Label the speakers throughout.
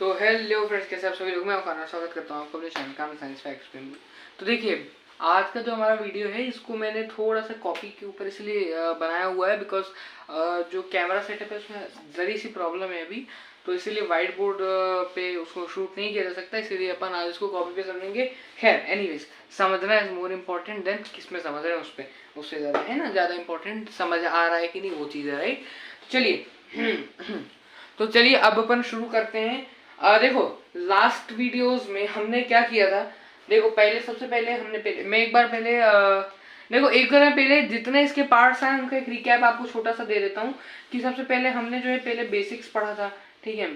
Speaker 1: तो hello friends, कैसे आप सभी लोग। मैं आपका स्वागत करता हूँ आपको अपने चैनल का साइंस फैक्ट्स में। तो देखिए, आज का जो हमारा वीडियो है इसको मैंने थोड़ा सा कॉपी के ऊपर इसलिए बनाया हुआ है बिकॉज जो कैमरा सेटअप है उसमें ज़री सी प्रॉब्लम है अभी, तो इसीलिए वाइट बोर्ड पे उसको शूट नहीं किया जा सकता, इसीलिए अपन आज इसको कॉपी पे कर लेंगे। खैर एनीवेज, समझना इज मोर इम्पोर्टेंट देन किस में समझ रहे हैं उस पर, उससे ज़्यादा है ना, ज़्यादा इंपॉर्टेंट समझ आ रहा है कि नहीं वो चीज़ है, राइट। चलिए तो चलिए अब अपन शुरू करते हैं। देखो, लास्ट वीडियोस में हमने क्या किया था। देखो पहले, सबसे पहले हमने मैं एक बार पहले देखो एक बार पहले जितने इसके पार्ट्स हैं उनका एक रिकैप आपको छोटा सा दे देता हूँ कि सबसे पहले हमने जो है पहले बेसिक्स पढ़ा था, ठीक है।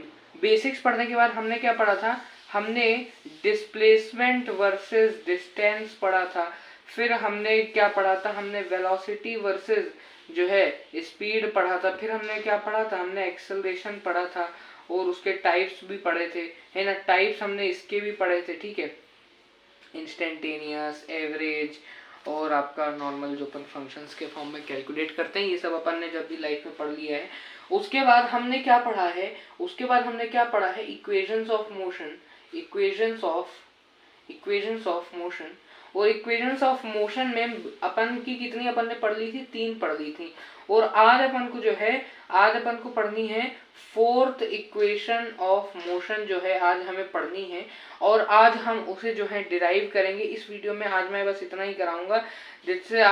Speaker 1: बेसिक्स पढ़ने के बाद हमने क्या पढ़ा था, हमने डिस्प्लेसमेंट वर्सेस डिस्टेंस पढ़ा था। फिर हमने क्या पढ़ा था, हमने वेलोसिटी वर्सेस जो है स्पीड पढ़ा था। फिर हमने क्या पढ़ा था, हमने एक्सेलरेशन पढ़ा था और उसके टाइप्स भी पढ़े थे, है ना। टाइप्स हमने इसके भी पढ़े थे, ठीक है। इंस्टेंटेनियस, एवरेज और आपका नॉर्मल जो अपन फंक्शंस के फॉर्म में कैलकुलेट करते हैं, ये सब अपन ने जब भी लाइफ में पढ़ लिया है। उसके बाद हमने क्या पढ़ा है, उसके बाद हमने क्या पढ़ा है, equations of motion, equations of motion. और इक्वेशंस ऑफ मोशन में अपन की कितनी अपन ने पढ़ ली थी, 3 पढ़ ली थी। और आज अपन को जो है, आज अपन को पढ़नी है फोर्थ इक्वेशन ऑफ मोशन, जो है आज हमें पढ़नी है। और आज हम उसे जो है डिराइव करेंगे इस वीडियो में। आज मैं बस इतना ही कराऊंगा जिससे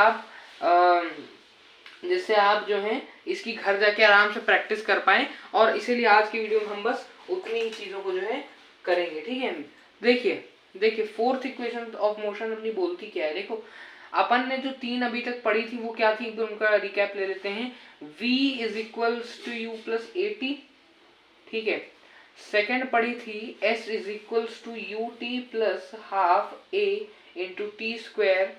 Speaker 1: आप जो है इसकी घर जाके आराम से प्रैक्टिस कर पाए। और इसीलिए आज की वीडियो में हम बस उतनी ही चीजों को जो है करेंगे, ठीक है। देखिए फोर्थ इक्वेशन ऑफ मोशन अपनी बोलती क्या है। देखो, अपन ने जो 3 अभी तक पढ़ी थी वो क्या थी, एकदम उनका रिकैप ले लेते हैं। v is equals to u plus a t, ठीक है। सेकेंड पढ़ी थी s is equals to u t plus half a into t square.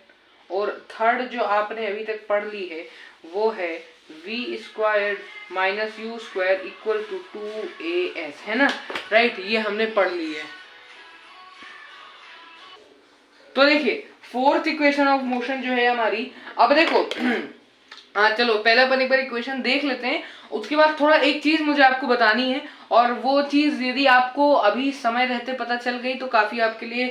Speaker 1: और थर्ड जो आपने अभी तक पढ़ ली है वो है v square minus u square equal to 2as, है ना, राइट। ये हमने पढ़ ली है। तो देखिए फोर्थ इक्वेशन ऑफ मोशन जो है हमारी, अब देखो हाँ चलो पहले अपन एक बार इक्वेशन देख लेते हैं। उसके बाद थोड़ा एक चीज मुझे आपको बतानी है, और वो चीज यदि आपको अभी समय रहते पता चल गई तो काफी आपके लिए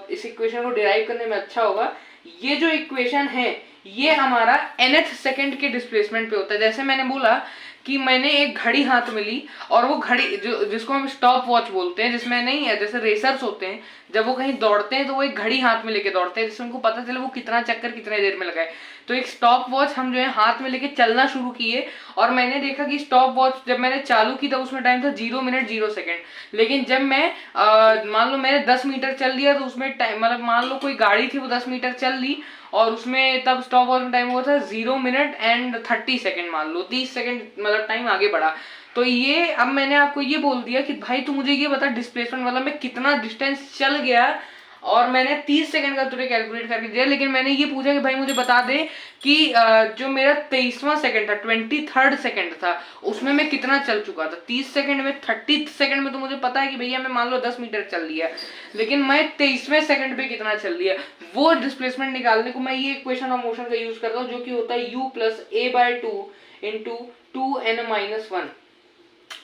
Speaker 1: इस इक्वेशन को डिराइव करने में अच्छा होगा। ये जो इक्वेशन है ये हमारा nth सेकंड के डिस्प्लेसमेंट पे होता है। जैसे मैंने बोला कि मैंने एक घड़ी हाथ में ली, और वो घड़ी जिसको हम स्टॉप वॉच बोलते हैं, जिसमें नहीं है, जैसे रेसर्स होते हैं जब वो कहीं दौड़ते हैं तो वो एक घड़ी हाथ में लेके दौड़ते हैं जिससे उनको पता चले वो कितना चक्कर कितने देर में लगाए। तो एक स्टॉप वॉच हम जो है हाथ में लेके चलना शुरू किए, और मैंने देखा कि स्टॉप वॉच जब मैंने चालू की तब उसमें टाइम था 0 मिनट 0 सेकंड। लेकिन जब मैं मान लो मैंने 10 मीटर चल लिया तो उसमें टाइम, मतलब मान लो कोई गाड़ी थी वो 10 मीटर चल ली और उसमें तब स्टॉप वॉच में टाइम हुआ था 0 मिनट एंड 30 सेकंड, मान लो 30 सेकंड, मतलब टाइम आगे बढ़ा। तो ये अब मैंने आपको ये बोल दिया कि भाई तू मुझे ये बता डिस्प्लेसमेंट वाला मैं कितना डिस्टेंस चल गया, और मैंने 30 सेकंड का तुझे कैलकुलेट करके दिया। लेकिन मैंने ये पूछा कि भाई मुझे बता दे कि जो मेरा 23वां सेकंड था, 23rd सेकंड था, उसमें मैं कितना चल चुका था। 30 सेकंड में, 30 सेकंड में तो मुझे पता है कि भैया मैं मान लो 10 मीटर चल लिया, लेकिन मैं 23वें सेकंड पे कितना चल लिया, वो डिस्प्लेसमेंट निकालने को मैं ये इक्वेशन ऑफ मोशन का यूज करता हूँ, जो कि होता है u प्लस ए बाय 2 इंटू 2n-1,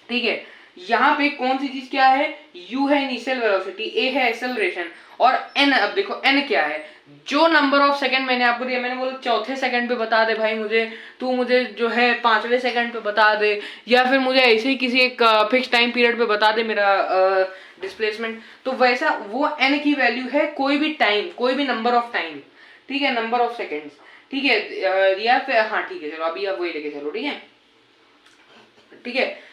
Speaker 1: ठीक है। यहाँ पे कौन सी चीज क्या है, u है इनिशियल वेलोसिटी, a है एक्सेलरेशन, और n, अब देखो n क्या है, जो नंबर ऑफ सेकंड मैंने आपको दिया, मैंने बोला चौथे सेकंड पे बता दे भाई मुझे, तू मुझे जो है 5वें सेकंड पे बता दे, या फिर मुझे ऐसे ही किसी एक फिक्स टाइम पीरियड पे बता दे मेरा डिस्प्लेसमेंट। तो वैसा वो n की वैल्यू है कोई भी टाइम, कोई भी नंबर ऑफ टाइम, ठीक है, नंबर ऑफ सेकेंड्स, ठीक है। या फिर हाँ ठीक है, चलो अभी आप वही लेके चलो, ठीक है, ठीक है।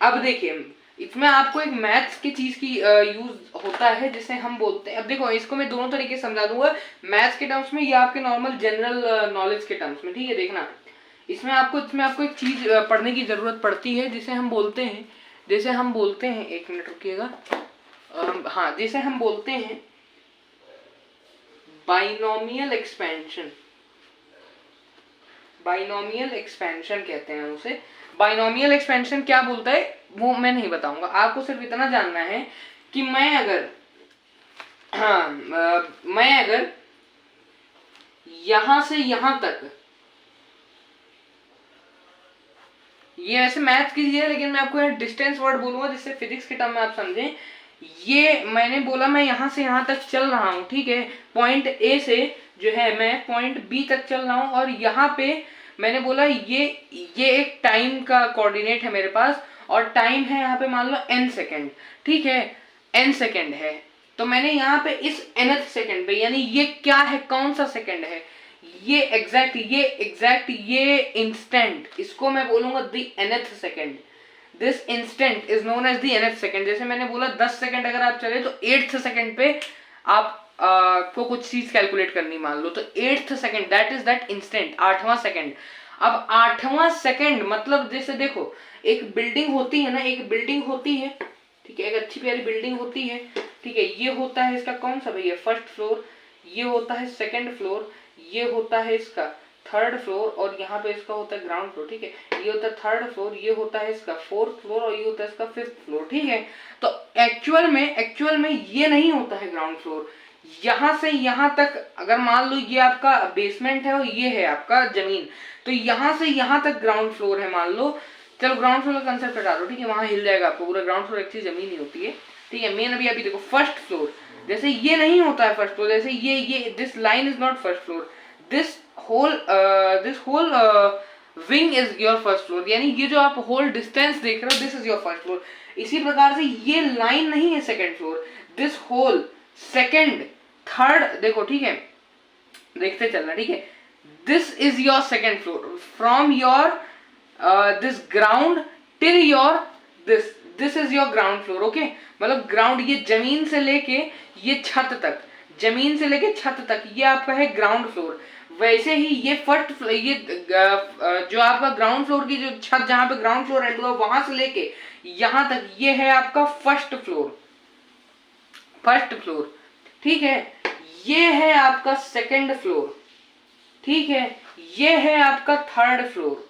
Speaker 1: अब देखिए इसमें आपको एक मैथ्स की चीज की यूज होता है जिसे हम बोलते हैं, अब देखो इसको मैं दोनों तरीके से समझा दूंगा, मैथ्स के टर्म्स में या आपके नॉर्मल जनरल नॉलेज के टर्म्स में, ठीक है। देखना, इसमें आपको एक चीज पढ़ने की जरूरत पड़ती है जिसे हम बोलते हैं, एक मिनट रुकिएगा, हाँ, जिसे हम बोलते हैं बाइनोमियल एक्सपेंशन। बाइनोमियल एक्सपेंशन कहते हैं उसे। बाइनोमियल एक्सपेंशन क्या बोलता है वो मैं नहीं बताऊंगा, आपको सिर्फ इतना जानना है कि मैं अगर यहां से यहां तक ये ऐसे मैथ की चीज है, लेकिन मैं आपको यहाँ डिस्टेंस वर्ड बोलूंगा जिससे फिजिक्स के टर्म में आप समझें। ये मैंने बोला मैं यहाँ से यहाँ तक चल रहा हूँ, ठीक है, पॉइंट ए से जो है मैं पॉइंट बी तक चल रहा हूँ, और यहाँ पे मैंने बोला ये एक टाइम का कोऑर्डिनेट है मेरे पास, और टाइम है यहाँ पे मान लो n सेकेंड, ठीक है, n सेकेंड है। तो मैंने यहाँ पे इस nth सेकेंड पे, यानी ये क्या है, कौन सा सेकेंड है, ये एग्जैक्ट ये इंस्टेंट, इसको मैं बोलूंगा the nth second. This instant is known as the nth second. जैसे मैंने बोला 10 सेकेंड अगर आप चले तो 8th सेकेंड पे आप को कुछ चीज कैलकुलेट करनी मान लो, तो 8th second that is that instant, 8वां सेकेंड। अब 8वां सेकेंड मतलब जैसे देखो एक बिल्डिंग होती है ना, एक बिल्डिंग होती है, ठीक है, एक अच्छी प्यारी बिल्डिंग होती है, ठीक है, ये होता है इसका कौन सा भैया, फर्स्ट फ्लोर, ये होता है सेकंड फ्लोर, ये होता है इसका थर्ड फ्लोर, और यहाँ पे इसका होता है ग्राउंड फ्लोर, ठीक है, ये होता है थर्ड फ्लोर, ये होता है इसका फोर्थ फ्लोर, और ये होता है इसका फिफ्थ फ्लोर, ठीक है। तो एक्चुअल में ये नहीं होता है ग्राउंड फ्लोर। यहाँ से यहाँ तक अगर मान लो ये आपका बेसमेंट है और ये है आपका जमीन, तो यहाँ से यहाँ तक ग्राउंड फ्लोर है मान लो। चलो ग्राउंड फ्लोर का कंसेप्ट हटा दो, ठीक है, वहां हिल जाएगा आपको पूरा, ग्राउंड फ्लोर एक्चुअली जमीन ही होती है, ठीक है। मेन अभी देखो फर्स्ट फ्लोर, जैसे ये नहीं होता है फर्स्ट फ्लोर, जैसे ये this line is not first floor, this whole wing is your first floor, यानी ये जो आप होल डिस्टेंस देख रहे हो this is your first floor. इसी प्रकार से ये लाइन नहीं है second floor, this whole second third, देखो ठीक है, देखते चलना, ठीक है, this is your second floor, from your this ground till your this is your ground floor, okay. मतलब ग्राउंड, ये जमीन से लेके ये छत तक, जमीन से लेके छत तक ये आपका है ग्राउंड फ्लोर। वैसे ही ये फर्स्ट ये जो आपका ग्राउंड फ्लोर की जो छत जहां पे ग्राउंड फ्लोर एंड हुआ वहां से लेके यहां तक ये है आपका फर्स्ट फ्लोर, ठीक है। ये है आपका सेकंड फ्लोर, ठीक है, ये है आपका थर्ड फ्लोर,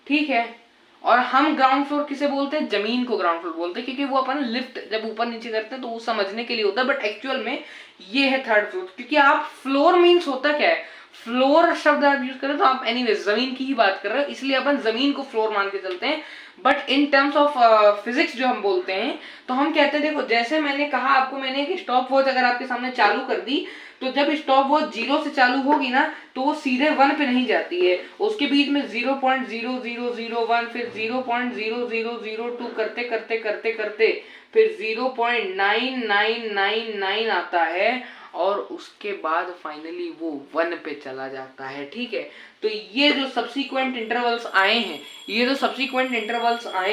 Speaker 1: ठीक है। और हम ग्राउंड फ्लोर किसे बोलते हैं, जमीन को ग्राउंड फ्लोर बोलते हैं, क्योंकि वो अपन लिफ्ट जब ऊपर नीचे करते हैं तो वो समझने के लिए होता है, बट एक्चुअल में ये है थर्ड फ्लोर। क्योंकि आप फ्लोर मीन्स होता क्या है, फ्लोर शब्द आप यूज करें तो आप एनीवेज जमीन की ही बात कर रहे हो, इसलिए अपन जमीन को फ्लोर मान के चलते हैं। But in terms of physics जो हम बोलते हैं तो हम कहते हैं, देखो जैसे मैंने कहा आपको, मैंने एक स्टॉप वॉच अगर आपके सामने चालू कर दी, तो जब स्टॉप वॉच 0 से चालू होगी ना तो वो सीधे 1 पे नहीं जाती है, उसके बीच में 0.0001 फिर 0.0002 करते करते करते करते फिर 0.9999 आता है, और उसके बाद फाइनली वो 1 पे चला जाता है, ठीक है। तो ये जो सब्सिक्वेंट इंटरवल्स आए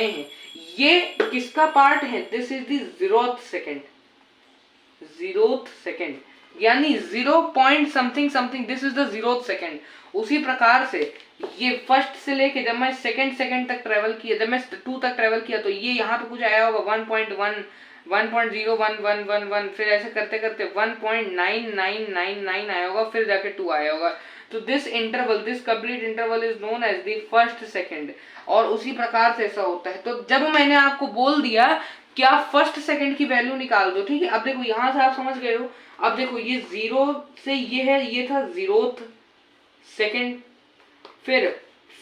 Speaker 1: हैं, ये किसका पार्ट है, this is the 0th second, यानी 0 point something something, this is the 0th second. उसी प्रकार से ये फर्स्ट से लेके जब मैं सेकेंड तक ट्रेवल किया, जब मैं 2 तक ट्रेवल किया, तो ये यहाँ पे कुछ आया होगा 1.1 1.01111, फिर ऐसे करते करते 1.9999 आया होगा, फिर जाके 2 आया होगा। तो this complete interval is known as the first second, और उसी प्रकार से ऐसा होता है। तो जब मैंने आपको बोल दिया कि आप फर्स्ट सेकेंड की वैल्यू निकाल दो, ठीक है, अब देखो यहां से आप समझ गए हो। अब देखो ये 0 से ये है, ये था 0th सेकेंड, फिर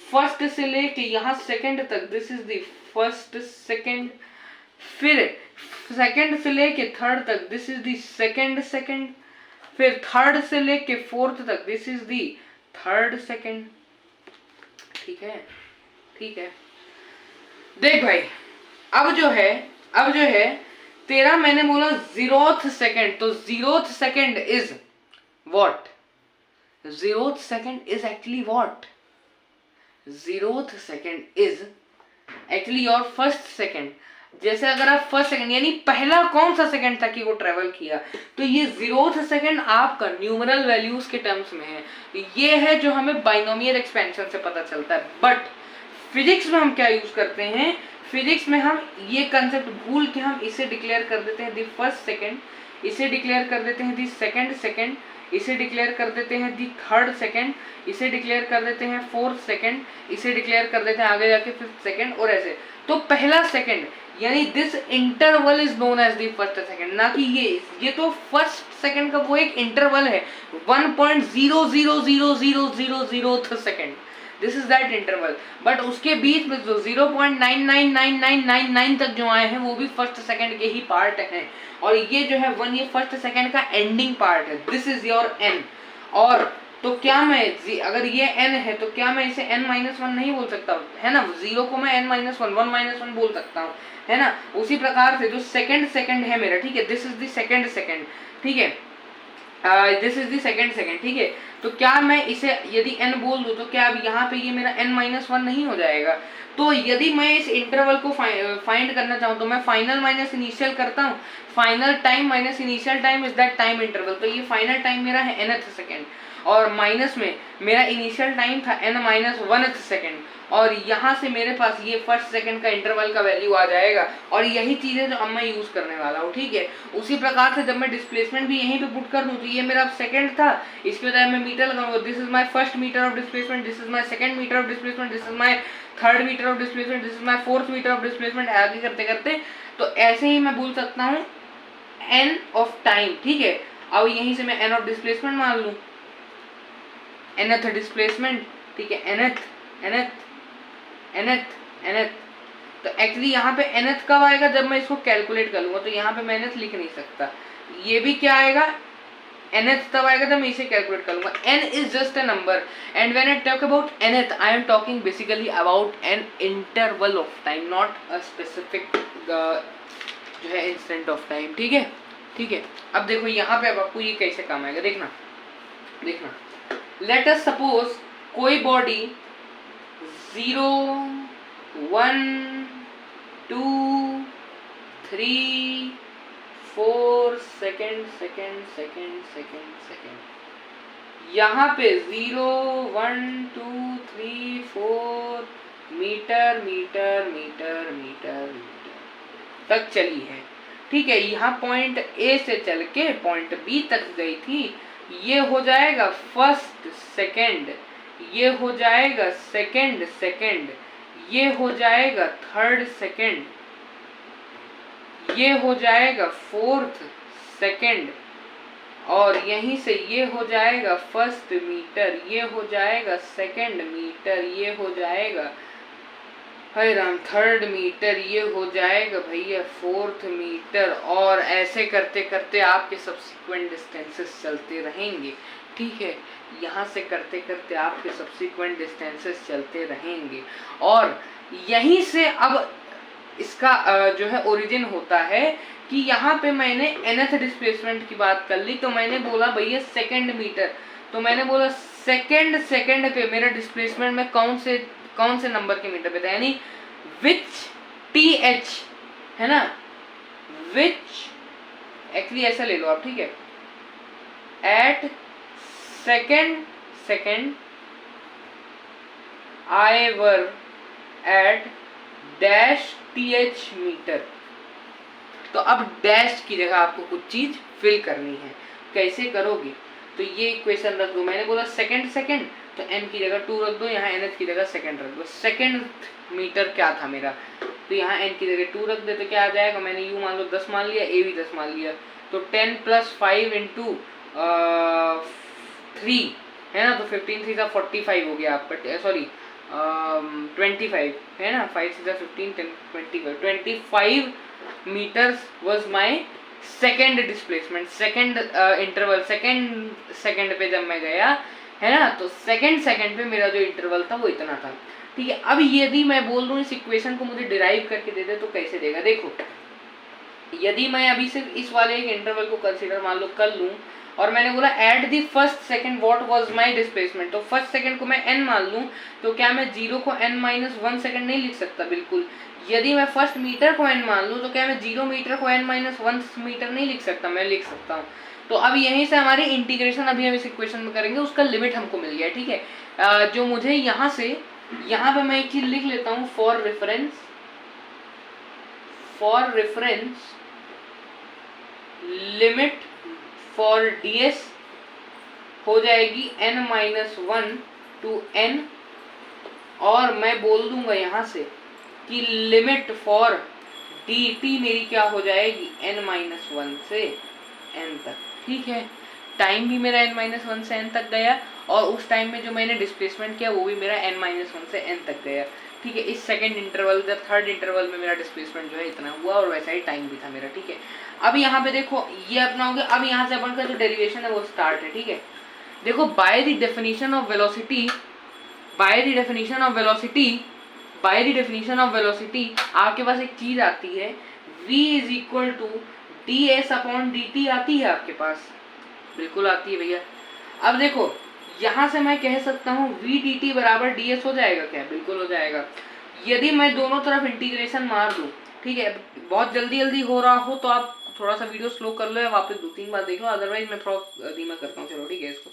Speaker 1: फर्स्ट से लेके यहाँ सेकेंड तक this is the first second, फिर सेकेंड से लेके थर्ड तक दिस इज द सेकेंड, फिर थर्ड से लेके फोर्थ तक this is the third second, ठीक है। देख भाई, अब जो है तेरा मैंने बोला 0th सेकेंड, तो 0th second is what, 0th second is actually what, 0th second is actually your first second. जैसे अगर आप फर्स्ट सेकेंड यानी पहला कौन सा सेकेंड था कि वो ट्रेवल किया, तो ये 0th सेकेंड आपका न्यूमरल वैल्यूज के टर्म्स में है, ये है जो हमें बाइनोमियल एक्सपेंशन से पता चलता है। बट फिजिक्स में हम क्या यूज करते हैं, फिजिक्स में हम ये कंसेप्ट भूल के हम इसे डिक्लेयर कर देते हैं दी फर्स्ट सेकेंड, इसे डिक्लेयर कर देते हैं दी सेकेंड, इसे डिक्लेयर कर देते हैं दी थर्ड सेकेंड, इसे डिक्लेयर कर देते हैं फोर्थ सेकेंड, इसे डिक्लेयर कर देते हैं आगे जाके फिफ्थ सेकेंड, और ऐसे। तो पहला सेकेंड यानी this interval is known as the first second, ना कि ये तो फर्स्ट सेकेंड का वो एक इंटरवल है 1.0000000th second, this is that interval. But उसके बीच में जो 0.999999 तक जो आए हैं वो भी फर्स्ट सेकंड के ही पार्ट हैं, और ये जो है 1 ये फर्स्ट सेकंड का एंडिंग पार्ट है। This is your n। और तो क्या मैं अगर ये n है तो क्या मैं इसे n-1 नहीं बोल सकता, है ना? 0 को मैं n-1 1-1 बोल सकता हूँ, है ना? उसी प्रकार से जो सेकंड है मेरा, ठीक है, दिस इज द सेकंड, ठीक है, दिस इज द सेकंड, ठीक है। तो क्या मैं इसे यदि n बोल दूं तो क्या अब यहाँ पे ये मेरा n-1 नहीं हो जाएगा? तो यदि मैं इस इंटरवल को फाइंड करना चाहूँ तो मैं फाइनल माइनस इनिशियल करता हूँ। Final time minus initial time is that time interval. तो ये फाइनल टाइम मेरा है nth सेकेंड, और माइनस में मेरा इनिशियल टाइम था n-1th सेकेंड, और यहाँ से मेरे पास ये फर्स्ट सेकंड का इंटरवल का वैल्यू आ जाएगा। और यही चीज़ है जो अब मैं यूज़ करने वाला हूँ, ठीक है। उसी प्रकार से जब मैं डिस्प्लेसमेंट भी यहीं पे पुट कर दूँ तो ये मेरा सेकंड था, इसके बजाय मैं मीटर लगाऊंगा। This is my first metre of displacement, this is my second metre of displacement, this is my third metre of displacement, this is my fourth metre of displacement, आगे करते करते तो ऐसे ही मैं बोल सकता हूँ n ऑफ टाइम, ठीक है। अब यहीं से मैं n ऑफ डिस्प्लेसमेंट मान लूँ, nth डिस्प्लेसमेंट, ठीक है, nth तो एक्चुअली यहाँ पे nth कब आएगा? जब मैं इसको कैलकुलेट कर लूंगा। तो यहाँ पे मैं nth लिख नहीं सकता, ये भी क्या आएगा? nth तब आएगा जब मैं इसे कैलकुलेट कर लूंगा। n is just a number, and when I talk about nth I am talking basically about an interval of time, not a specific जो है इंस्टेंट ऑफ टाइम, ठीक है, ठीक है। अब देखो यहाँ पे अब आपको ये कैसे काम आएगा, देखना। लेट अस सपोज कोई बॉडी 0 1 2 3 4 सेकेंड, यहाँ पे 0 1 2 3 4 मीटर तक चली है, ठीक है। यहाँ पॉइंट ए से चल के पॉइंट बी तक गई थी। ये हो जाएगा फर्स्ट सेकेंड, ये हो जाएगा सेकेंड, ये हो जाएगा थर्ड सेकेंड, ये हो जाएगा फोर्थ सेकेंड, और यहीं से ये हो जाएगा फर्स्ट मीटर, ये हो जाएगा सेकेंड मीटर, ये हो जाएगा हाय राम थर्ड मीटर, ये हो जाएगा भैया फोर्थ मीटर, और ऐसे करते करते आपके सब्सिक्वेंट डिस्टेंसेस चलते रहेंगे, ठीक है। यहाँ से करते करते आपके सब्सिक्वेंट डिस्टेंसेस चलते रहेंगे, और यहीं से अब इसका जो है ओरिजिन होता है कि यहाँ पे मैंने nth डिस्प्लेसमेंट की बात कर ली, तो मैंने बोला भैया सेकेंड मीटर, तो मैंने बोला सेकेंड पे मेरा डिस्प्लेसमेंट में कौन से नंबर के मीटर पे था, यानी विच th, है ना, विच एक्चुअली ऐसा ले लो आप, ठीक है, at second I were at dash th metre. तो अब डैश की जगह आपको कुछ चीज फिल करनी है, कैसे करोगे? तो ये इक्वेशन रख दो, मैंने बोला सेकेंड तो n की जगह 2 रख दो, यहाँ nth की जगह सेकेंड रख दो। सेकेंड मीटर क्या था मेरा, तो यहाँ n की जगह 2 रख दे तो क्या आ जाएगा, मैंने u मान लो 10 मान लिया, a भी 10 मान लिया, तो 10 + 5 × 3 है ना, तो 15 3 45 हो गया आपका, सॉरी 25 है ना, 5 6 15 10 25 metres was my second displacement, second interval, second पे जब मैं गया, है ना, तो सेकेंड पे मेरा जो इंटरवल था वो इतना था, ठीक है। अब यदि मैं बोल दूं इस इक्वेशन को मुझे डिराइव करके दे दे तो कैसे देगा? देखो, यदि मैं अभी सिर्फ इस वाले एक इंटरवल को कंसीडर मान लो कर लूं, और मैंने बोला at the first second what was my displacement, तो फर्स्ट सेकेंड को मैं n मान लूं, तो क्या मैं 0 को n-1 सेकेंड नहीं लिख सकता? बिल्कुल। यदि मैं फर्स्ट मीटर को n मान लूं, तो क्या मैं 0 मीटर को n-1 मीटर नहीं लिख सकता? मैं लिख सकता हूँ। तो अब यहीं से हमारी इंटीग्रेशन अभी हम इस इक्वेशन में करेंगे, उसका लिमिट हमको मिल गया, ठीक है। जो मुझे यहाँ पे मैं एक चीज लिख लेता हूँ for reference limit for ds हो जाएगी n-1 to n, और मैं बोल दूंगा यहाँ से कि लिमिट फॉर dt मेरी क्या हो जाएगी n-1 से n तक, ठीक है। टाइम भी मेरा n-1 से n तक गया, और उस टाइम में जो मैंने डिस्प्लेसमेंट किया वो भी मेरा n-1 से n तक गया, ठीक है। इस सेकंड इंटरवल या थर्ड इंटरवल में मेरा डिस्प्लेसमेंट जो है इतना हुआ, और वैसा ही टाइम भी था मेरा, ठीक है। अब यहाँ पे देखो ये अपना हो गया। अब यहाँ से अपन का जो डेरिवेशन है वो स्टार्ट है, ठीक है। देखो by the definition of velocity, आपके पास एक चीज आती है v is equal to d s upon d t, आती है आपके पास, बिल्कुल आती है भैया। अब देखो यहाँ से मैं कह सकता हूँ वी डी टी बराबर डी एस हो जाएगा क्या? बिल्कुल हो जाएगा। यदि मैं दोनों तरफ इंटीग्रेशन मार दूँ, ठीक है, बहुत जल्दी हो रहा हो तो आप थोड़ा सा वीडियो स्लो कर लो या वापस 2-3 बार देख लो, अदरवाइज मैं थोड़ा धीमा करता हूँ। चलो ठीक है, इसको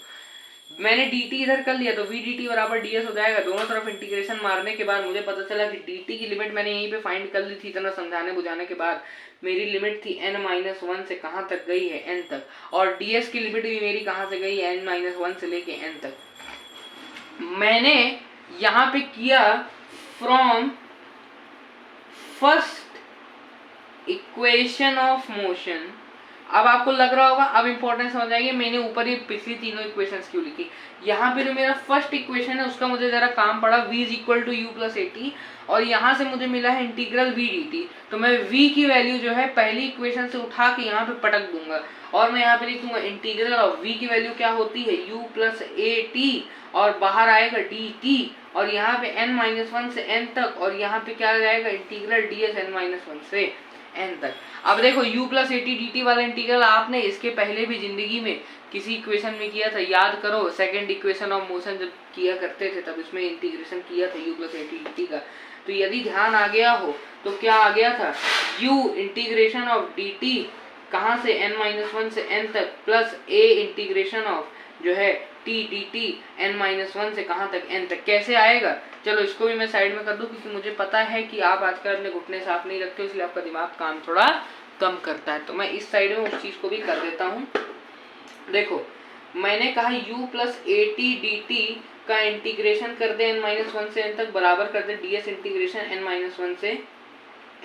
Speaker 1: मैंने dt इधर कर लिया तो v dt बराबर ds हो जाएगा। दोनों तरफ इंटीग्रेशन मारने के बाद मुझे पता चला कि dt की लिमिट मैंने यहीं पे फाइंड कर ली थी, इतना समझाने बुझाने के बाद। मेरी लिमिट थी n-1 से कहाँ तक गई है? n तक। और ds की लिमिट भी मेरी कहाँ से गई है? n-1 से लेके n तक। मैंने यहाँ पे किया from first equation of motion. अब आपको लग रहा होगा, अब इंपॉर्टेंस समझ आएगी, मैंने ऊपर ये पिछली तीनों इक्वेशंस क्यों लिखी। यहाँ पे जो मेरा फर्स्ट इक्वेशन है उसका मुझे जरा काम पड़ा, v is equal to u plus a, t यहाँ से मुझे मिला है इंटीग्रल v dt। तो मैं v की वैल्यू जो है पहली इक्वेशन से उठा के यहाँ पे पटक दूंगा, और मैं यहाँ पे लिख दूंगा इंटीग्रल ऑफ v की वैल्यू क्या होती है? u प्लस ए टी, और बाहर आएगा dt, और यहाँ पे n-1 से n तक, और यहाँ पे क्या आ जाएगा? इंटीग्रल ds n-1 से n तक। अब देखो u plus eighty D T वाला इंटीग्रल आपने इसके पहले भी जिंदगी में किसी इक्वेशन में किया था, याद करो। सेकंड इक्वेशन ऑफ मोशन जब किया करते थे तब इसमें इंटीग्रेशन किया था u plus eighty D T का। तो यदि ध्यान आ गया हो तो क्या आ गया था? u integration of D T कहाँ से? n-1 से n तक, प्लस a इंटीग्रेशन ऑफ जो है t dt n-1 से कहाँ तक? n तक। कैसे आएगा? चलो इसको भी मैं साइड में कर दूं, क्योंकि मुझे पता है कि आप आजकल अपने घुटने साफ नहीं रखते हो, इसलिए आपका दिमाग काम थोड़ा कम करता है। तो मैं इस साइड में उस चीज को भी कर देता हूँ। देखो मैंने कहा u plus a T D T का इंटीग्रेशन कर दे n-1 से n तक, बराबर कर दे ds इंटीग्रेशन n-1 से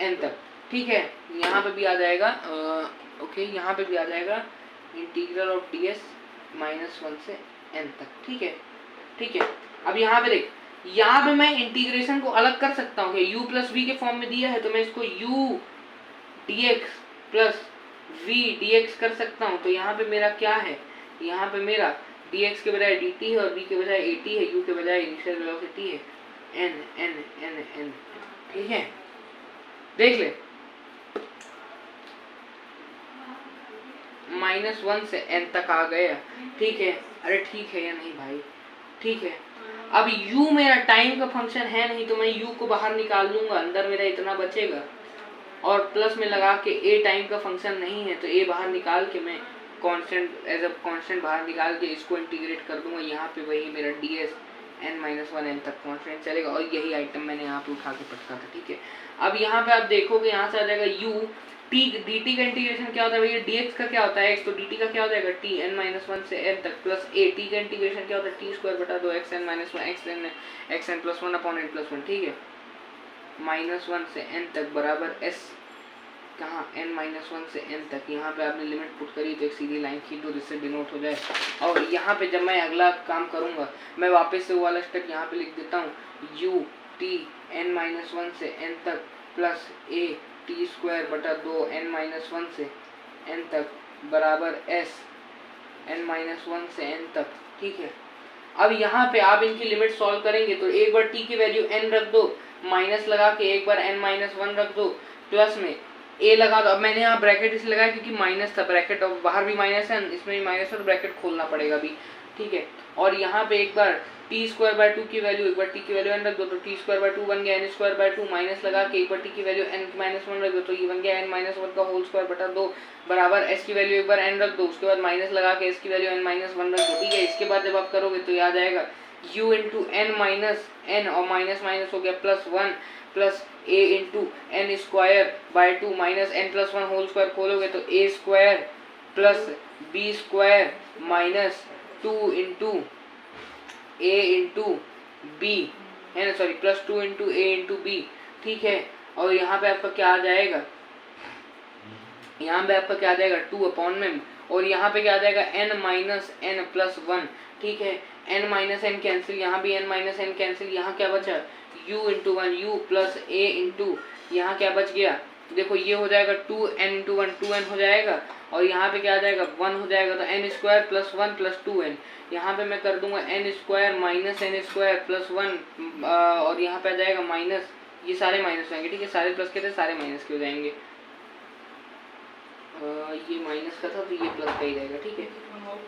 Speaker 1: n तक, ठीक है। यहाँ पे भी आ जाएगा ओके, यहाँ पे भी आ जाएगा इंटीग्रल ऑफ ds -1 से n तक, ठीक है, ठीक है। अब यहाँ पे देख, यहाँ पे मैं इंटीग्रेशन को अलग कर सकता हूँ, u प्लस वी के फॉर्म में दिया है तो मैं इसको u dx plus v dx कर सकता हूँ। तो यहाँ पे मेरा क्या है? यहाँ पे मेरा dx के बजाय dt है, और v के बजाय at है, u के बजाय इनिशियल वेलोसिटी है n n n n, ठीक है। देख ले, -1 से n तक आ गया, ठीक है। अरे ठीक है या नहीं भाई? ठीक है। अब u मेरा टाइम का फंक्शन है नहीं, तो मैं u को बाहर निकाल लूंगा, अंदर मेरा इतना बचेगा, और प्लस में लगा के a टाइम का फंक्शन नहीं है तो a बाहर निकाल के मैं कांस्टेंट एज अ कांस्टेंट बाहर निकाल के इसको इंटीग्रेट कर दूंगा। यहाँ पे वही मेरा ds n-1 n तक कांस्टेंट चलेगा, और यही आइटम मैंने यहाँ पे उठा के पटका था, ठीक है। अब यहाँ पे आप देखोगे, यहाँ से आ जाएगा u t dt का इंटीग्रेशन क्या होता है भैया? dx का क्या होता है? x, तो dt का क्या हो जाएगा? t n-1 से n तक, प्लस a t का इंटीग्रेशन क्या होता है? t स्क्वायर बटा 2 x n-1 x n plus 1 upon n plus 1, ठीक है। -1 से n तक बराबर s, कहाँ? n-1 से n तक। यहाँ पे आपने लिमिट पुट करी तो एक सीधी लाइन खींच दो जिससे डिनोट हो जाए। और यहाँ पे जब मैं अगला काम करूँगा, मैं वापस से वो वाला स्टेप यहाँ पे लिख देता हूँ, u t n-1 से n तक प्लस a t स्क्वायर बटा 2 n-1 से n तक बराबर s n-1 से n तक, ठीक है। अब यहाँ पे आप इनकी लिमिट सॉल्व करेंगे तो एक बार t की वैल्यू n रख दो, माइनस लगा के एक बार n-1 रख दो, प्लस में a लगा दो। अब मैंने यहाँ ब्रैकेट इसलिए लगाया क्योंकि माइनस था, ब्रैकेट और बाहर भी माइनस है, इसमें भी माइनस है, तो ब्रैकेट खोलना पड़ेगा अभी, ठीक है। और यहाँ पे एक बार टी स्क्वायर बाय 2 की वैल्यू, एक बार टी की वैल्यू n रख दो तो टी स्क्वायर बाय 2 बन गया n स्क्वायर बाय 2, माइनस लगा के एक बार टी की वैल्यू n-1 रख दो तो ये बन गया n-1 का होल स्क्वायर बटा 2 बराबर s की वैल्यू एक बार n रख दो, उसके बाद माइनस लगा के s की वैल्यू n-1 रख दो, ठीक है। इसके बाद जब आप करोगे तो याद आएगा u into n minus n, और माइनस माइनस हो गया plus 1, plus a into n square by 2 minus n plus 1 whole square खोलोगे तो a square plus b square minus 2 into a into b है ना, sorry plus 2 into a into b, ठीक है। और यहाँ पे आपका क्या आ जाएगा? यहाँ पे आपका क्या आ जाएगा 2/m, और यहाँ पे क्या आ जाएगा n माइनस एन प्लस 1, ठीक है। n माइनस एन कैंसिल, यहाँ भी n माइनस एन कैंसिल, यहाँ क्या बचा u into 1, u plus a into, यहाँ क्या बच गया, देखो ये हो जाएगा 2n इंटू 1, 2n हो जाएगा, और यहाँ पे क्या आ जाएगा 1 हो जाएगा, तो n square plus 1 plus 2n, यहाँ पे मैं कर दूंगा n square minus n square plus 1, और यहाँ पे आ जाएगा माइनस, ये सारे माइनस होंगे, ठीक है, सारे प्लस के थे सारे माइनस के हो जाएंगे, ये माइनस का था तो ये प्लस का ही रहेगा, ठीक है।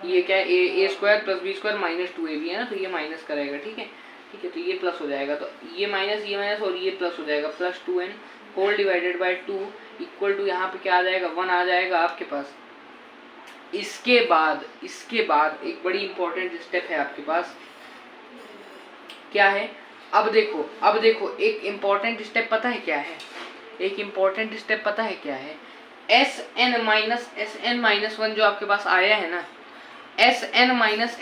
Speaker 1: ये क्या है A square plus B square minus 2ab है ना, तो ये माइनस का रहेगा, ठीक है, ठीक है, तो ये प्लस हो जाएगा, तो ये माइनस और ये प्लस हो जाएगा, plus 2n whole divided by 2 equal to, यहाँ पे क्या आ जाएगा 1 आ जाएगा आपके पास। इसके बाद एक बड़ी इंपॉर्टेंट स्टेप है आपके पास, क्या है, अब देखो एक इंपॉर्टेंट स्टेप पता है क्या है, एक इंपॉर्टेंट स्टेप पता है क्या है, Sn माइनस 1 जो आपके पास आया है ना, Sn माइनस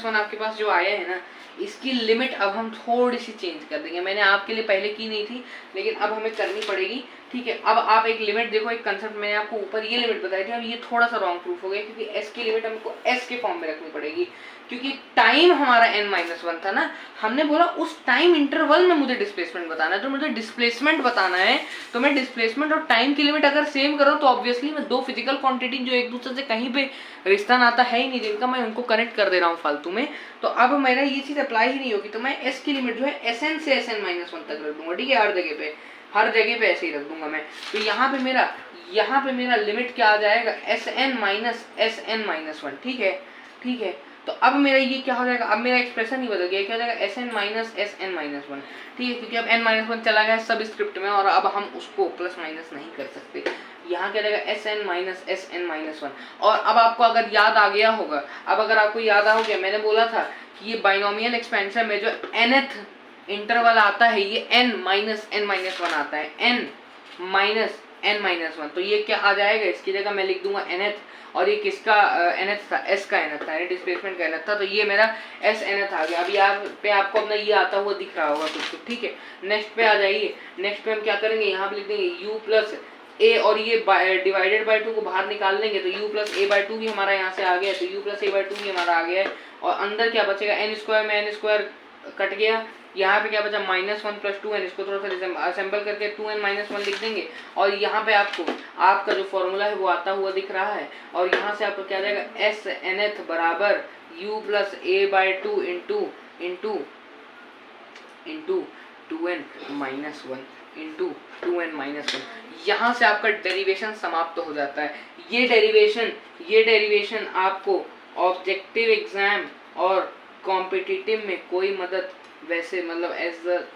Speaker 1: 1 आपके पास जो आया है ना, इसकी लिमिट अब हम थोड़ी सी चेंज कर देंगे, मैंने आपके लिए पहले की नहीं थी लेकिन अब हमें करनी पड़ेगी, ठीक है। अब आप एक लिमिट देखो, एक कंसेप्ट मैंने आपको ऊपर ये लिमिट बताई थी, अब ये थोड़ा सा रॉन्ग प्रूफ हो गया, क्योंकि s की लिमिट हमको s के फॉर्म में रखनी पड़ेगी, क्योंकि टाइम हमारा n-1 था ना, हमने बोला उस टाइम इंटरवल में मुझे डिस्प्लेसमेंट बताना है, तो मुझे डिस्प्लेसमेंट बताना है, तो मैं डिस्प्लेसमेंट और टाइम की लिमिट अगर सेम करूँ तो ऑब्वियसली मैं दो फिजिकल क्वांटिटी जो एक दूसरे से कहीं पे रिश्ता नाता है ही नहीं जिनका, मैं उनको कनेक्ट कर दे रहा हूँ फालतू में, तो अब मेरा ये चीज अप्लाई ही नहीं होगी, तो मैं s की लिमिट जो है Sn से Sn-1 तक रख दूंगा, ठीक है, हर जगह पे ऐसे ही रख दूंगा मैं, तो यहाँ पे मेरा लिमिट क्या आ जाएगा Sn माइनस Sn-1, ठीक है, तो अब मेरा ये क्या हो जाएगा, अब मेरा एक्सप्रेशन ही बदल गया, क्या हो जाएगा Sn माइनस Sn-1, ठीक है, क्योंकि अब n-1 चला गया सब स्क्रिप्ट में, और अब हम उसको प्लस माइनस नहीं कर सकते, यहाँ क्या रहेगा Sn माइनस Sn-1, और अब आपको अगर याद आ गया होगा, मैंने बोला था कि ये बाइनोमियल एक्सपेंशन में जो nth इंटरवल आता है ये n माइनस n-1 आता है, n माइनस n-1, तो ये क्या आ जाएगा, इसकी जगह मैं लिख दूंगा nth, और ये किसका nth था, s का nth था, डिस्प्लेसमेंट का nth था, तो ये मेरा s nth आ गया। अब यहाँ पे आपको अपना ये आता हुआ दिख रहा होगा कुछ, ठीक है। नेक्स्ट पे आ जाइए, नेक्स्ट पे हम क्या करेंगे, यहाँ पे लिख देंगे u प्लस a, और ये डिवाइडेड बाय 2 को बाहर निकाल लेंगे, तो u प्लस a बाय 2 भी हमारा यहाँ से आ गया, तो u प्लस a बाय 2 भी हमारा आ गया है, और अंदर क्या बचेगा, n स्क्वायर में n स्क्वायर कट गया, यहाँ पे क्या बचा -1 प्लस 2n, इसको थोड़ा सा असेंबल करके 2n-1 लिख देंगे, और यहाँ पे आपको आपका जो फॉर्मूला है वो आता हुआ दिख रहा है, और यहाँ से आपको क्या जाएगा Snth बराबर u plus a by 2 into 2n-1 यहाँ से आपका डेरिवेशन समाप्त हो जाता है। ये डेरिवेशन आपको ऑब्जेक्टिव एग्जाम और कॉम्पिटिटिव में कोई मदद वैसे मतलब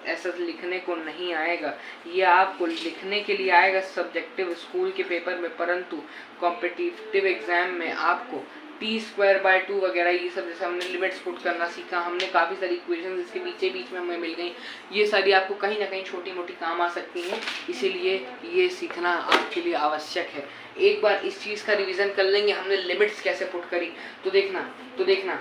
Speaker 1: ऐसा लिखने को नहीं आएगा, ये आपको लिखने के लिए आएगा सब्जेक्टिव स्कूल के पेपर में, परंतु कॉम्पिटिटिव एग्जाम में आपको t²/2 वगैरह ये सब, जैसे हमने लिमिट्स पुट करना सीखा, हमने काफ़ी सारी इक्वेशंस इसके बीच में हमें मिल गई, ये सारी आपको कहीं ना कहीं छोटी मोटी काम आ सकती हैं, इसीलिए ये सीखना आपके लिए आवश्यक है। एक बार इस चीज़ का रिवीजन कर लेंगे, हमने लिमिट्स कैसे पुट करी, तो देखना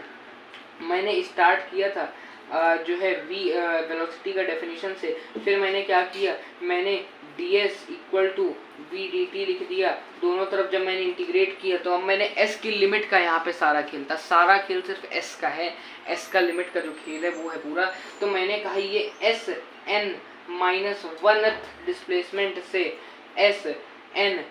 Speaker 1: मैंने स्टार्ट किया था जो है वेलोसिटी का डेफिनेशन से, फिर मैंने क्या किया, मैंने ds equal to v dt लिख दिया, दोनों तरफ जब मैंने इंटीग्रेट किया तो अब मैंने s की लिमिट का यहाँ पे सारा खेल सिर्फ s का है, s का लिमिट का जो खेल है वो है पूरा, तो मैंने कहा ये Sn-1th डिस्प्लेसमेंट से Snth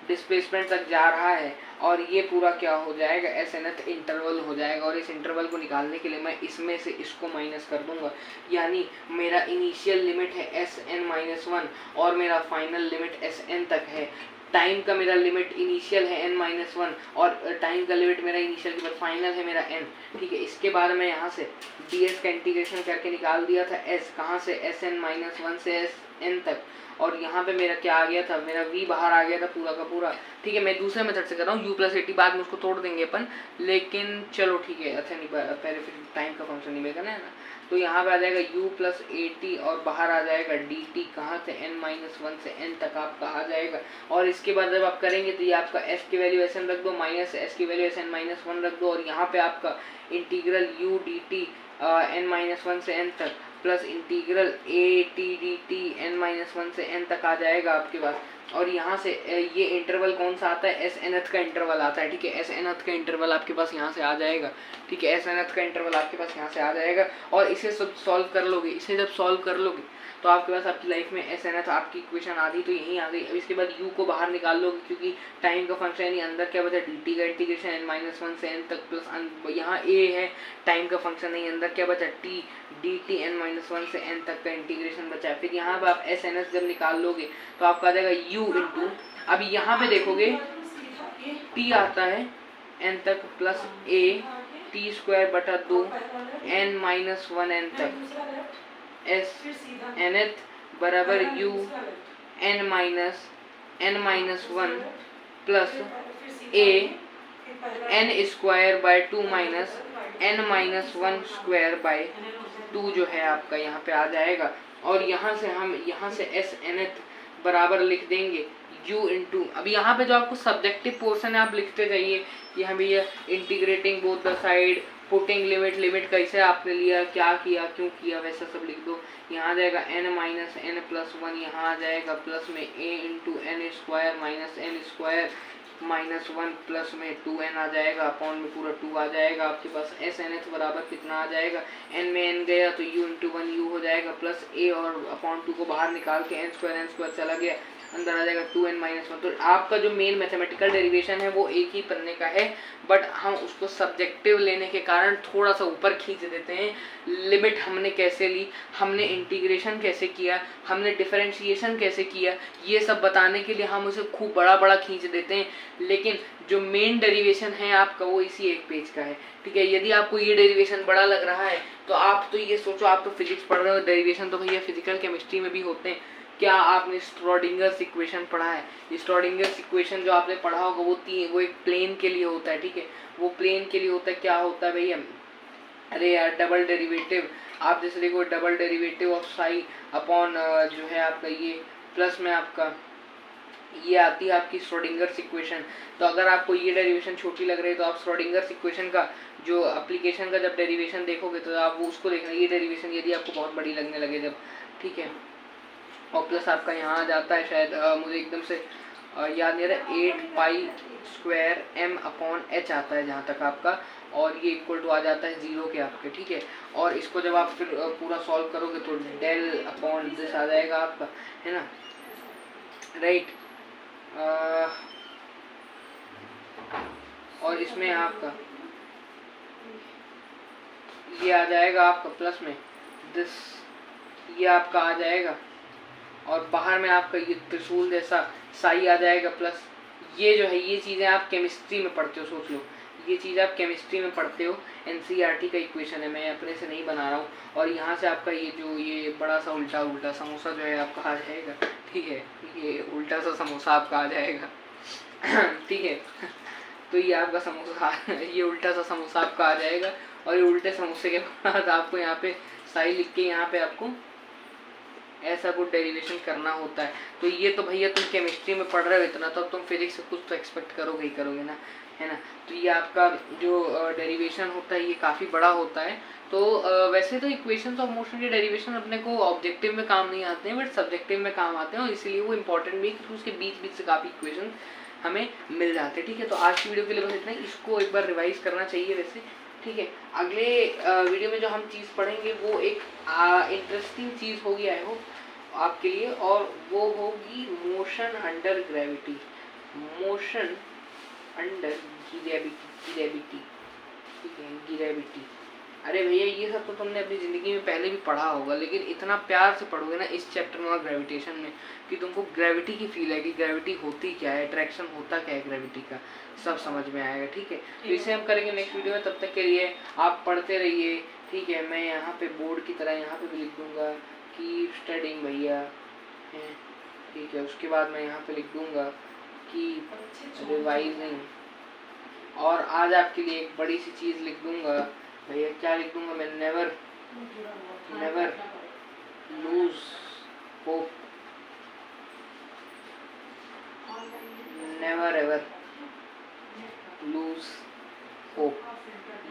Speaker 1: डिस्प्लेसमेंट तक जा रहा है, और ये पूरा क्या हो जाएगा Snth इंटरवल हो जाएगा, और इस इंटरवल को निकालने के लिए मैं इसमें से इसको माइनस कर दूंगा, यानी मेरा इनिशियल लिमिट है Sn-1 और मेरा फाइनल लिमिट Sn तक है। टाइम का मेरा लिमिट इनिशियल है n-1 और टाइम का लिमिट मेरा इनिशियल के बाद फाइनल है मेरा n, ठीक है। इसके बाद मैं यहाँ से ds का इंटीग्रेशन करके निकाल दिया था s, कहाँ से Sn-1 से Sn तक, और यहाँ पे मेरा क्या आ गया था, मेरा v बाहर आ गया था पूरा का पूरा, ठीक है। मैं दूसरे मेथड से कर रहा हूँ u प्लस 80, बाद में उसको तोड़ देंगे अपन, लेकिन चलो ठीक है, अच्छा नहीं पहले फिर टाइम का फंक्शन नहीं करना है ना, तो यहाँ पे आ जाएगा u प्लस 80 और बाहर आ जाएगा dt, कहाँ से n-1 से n तक आपका आ जाएगा, और इसके बाद जब आप करेंगे तो ये आपका s की वैल्यू Sn रख दो, माइनस s की वैल्यू Sn-1 रख दो, और यहाँ पे आपका इंटीग्रल u dt n-1 से n तक plus integral a t dt n-1 से n तक आ जाएगा आपके पास। और यहाँ से ये इंटरवल कौन सा आता है, एस nth का इंटरवल आता है, ठीक है। एस nth का इंटरवल आपके पास यहाँ से आ जाएगा, ठीक है। एस nth का इंटरवल आपके पास यहाँ से आ जाएगा और इसे सब सॉल्व कर लोगे। इसे जब सॉल्व कर लोगे तो आपके पास आपकी लाइफ में एस nth आपकी इक्वेशन आ गई, तो यहीं आ गई। अब इसके बाद u को बाहर निकाल लोगे, क्योंकि टाइम का फंक्शन यानी अंदर क्या बचा, dt का इंटीग्रेशन n-1 से n तक प्लस यहाँ a है टाइम का फंक्शन, नहीं अंदर क्या बचा, t dt n-1 से n तक का इंटीग्रेशन बचा है। फिर यहाँ पर आप एस nth जब निकाल लोगे तो आपका आ जाएगा u इंटू, अब यहाँ पे देखोगे t आता है n तक प्लस a t स्क्वायर बटा 2 n-1 n तक एस nth बराबर u n-1 plus a n square by 2 minus n-1 square by 2 जो है आपका यहाँ पे आ जाएगा। और यहाँ से हम यहाँ से एस nth बराबर लिख देंगे u इंटू, अब यहाँ पे जो आपको सब्जेक्टिव पोर्शन है आप लिखते जाइए, यहाँ भी integrating both the side, putting limit, limit कैसे आपने लिया, क्या किया, क्यों किया, वैसा सब लिख दो। यहाँ आ जाएगा n-n+1, यहाँ आ जाएगा प्लस में a into n square minus n square -1 plus में 2n आ जाएगा, अपॉन में पूरा 2 आ जाएगा। आपके पास एस nth बराबर कितना आ जाएगा, n में n गया तो u इंटू 1 u हो जाएगा, प्लस a और अपॉन 2 को बाहर निकाल के n स्क्वायर चला गया, अंदर आ जाएगा 2n-1। तो आपका जो मेन मैथमेटिकल डेरिवेशन है वो एक ही पन्ने का है, बट हम उसको सब्जेक्टिव लेने के कारण थोड़ा सा ऊपर खींच देते हैं। लिमिट हमने कैसे ली, हमने इंटीग्रेशन कैसे किया, हमने डिफरेंशिएशन कैसे किया, ये सब बताने के लिए हम उसे खूब बड़ा बड़ा खींच देते हैं, लेकिन जो मेन डेरिवेशन है आपका वो इसी एक पेज का है, ठीक है। यदि आपको ये डेरिवेशन बड़ा लग रहा है तो आप तो ये सोचो, आप तो फिजिक्स पढ़ रहे हो, डेरिवेशन तो भैया फिजिकल केमिस्ट्री में भी होते हैं। क्या आपने श्रोडिंगर्स इक्वेशन पढ़ा है? श्रोडिंगर्स इक्वेशन जो आपने पढ़ा होगा वो एक प्लेन के लिए होता है, ठीक है। वो प्लेन के लिए होता है, क्या होता है भैया, अरे यार डबल डेरिवेटिव, आप जैसे देखो double derivative of psi upon जो है आपका ये प्लस में आपका ये आती है आपकी श्रोडिंगर्स इक्वेशन। तो अगर आपको ये डेरिवेशन छोटी लग रही है तो आप श्रोडिंगर्स इक्वेशन का जो एप्लीकेशन का जब डेरिवेशन देखोगे तो आप वो उसको देखना, ये डेरिवेशन यदि आपको बहुत बड़ी लगने लगे जब, ठीक है। और प्लस आपका यहाँ आ जाता है शायद मुझे एकदम से याद नहीं रहा, 8 pi square m upon h आता है जहाँ तक आपका, और ये इक्वल टू आ जाता है 0 के आपके, ठीक है। और इसको जब आप फिर पूरा सॉल्व करोगे तो डेल अपॉन दिस आ जाएगा आपका, है ना, राइट। और इसमें आपका ये आ जाएगा आपका प्लस में दिस, ये आपका आ जाएगा, और बाहर में आपका ये त्रिशूल जैसा साई आ जाएगा प्लस। ये जो है ये चीज़ें आप केमिस्ट्री में पढ़ते हो, सोच लो ये चीज़ आप केमिस्ट्री में पढ़ते हो, एनसीईआरटी का इक्वेशन है, मैं अपने से नहीं बना रहा हूँ। और यहाँ से आपका ये जो ये बड़ा सा उल्टा उल्टा समोसा जो है आपका आ जाएगा, ठीक है, ये उल्टा सा समोसा आपका आ जाएगा ठीक है तो ये आपका समोसा ये उल्टा सा समोसा आपका आ जाएगा, और ये उल्टे समोसे के बाद आपको यहाँ पे साई लिख के यहाँ पे आपको ऐसा कुछ डेरिवेशन करना होता है। तो ये तो भैया तुम केमिस्ट्री में पढ़ रहे हो इतना, तो अब तुम फिजिक्स से कुछ तो एक्सपेक्ट करोगे ही करोगे ना, है ना। तो ये आपका जो डेरिवेशन होता है ये काफ़ी बड़ा होता है। तो वैसे तो इक्वेशंस ऑफ मोशन के डेरिवेशन अपने को ऑब्जेक्टिव में काम नहीं आते हैं, बट सब्जेक्टिव में काम आते हैं, और इसीलिए वो इंपॉर्टेंट भी है क्योंकि उसके बीच बीच से काफ़ी इक्वेशन हमें मिल जाते हैं, ठीक है। तो आज की वीडियो के लिए बस इतना ही, इसको एक बार रिवाइज करना चाहिए वैसे, ठीक है। अगले वीडियो में जो हम चीज़ पढ़ेंगे वो एक इंटरेस्टिंग चीज़ होगी आई होप आपके लिए, और वो होगी motion under gravity, motion under gravity, ठीक है, ग्रेविटी। अरे भैया ये सब तो तुमने अपनी ज़िंदगी में पहले भी पढ़ा होगा, लेकिन इतना प्यार से पढ़ोगे ना इस चैप्टर में और ग्रेविटेशन में कि तुमको ग्रेविटी की फील है कि ग्रेविटी होती क्या है, अट्रैक्शन होता क्या है ग्रेविटी का, सब समझ में आएगा, ठीक है। तो इसे हम करेंगे नेक्स्ट वीडियो में, तब तक के लिए आप पढ़ते रहिए, ठीक है। मैं यहाँ पे बोर्ड की तरह यहाँ पे भी लिख दूँगा कि स्टडिंग भैया, ठीक है। उसके बाद मैं यहाँ पे लिख दूँगा कि रिवाइजिंग, और आज आपके लिए एक बड़ी सी चीज़ लिख दूँगा भैया, क्या लिख दूँगा मैं, never lose hope, never ever lose hope,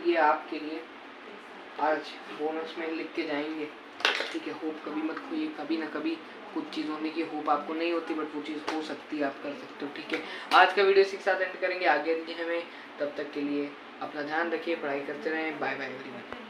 Speaker 1: ये आपके लिए आज बोनस में लिख के जाएंगे, ठीक है। होप कभी मत खोइए, कभी ना कभी कुछ चीज़ होने की होप आपको नहीं होती, बट वो चीज़ हो सकती है, आप कर सकते हो, ठीक है। आज का वीडियो इसी के साथ एंड करेंगे, आगे हमें, तब तक के लिए अपना ध्यान रखिए, पढ़ाई करते रहें, बाय बाय एवरीवन।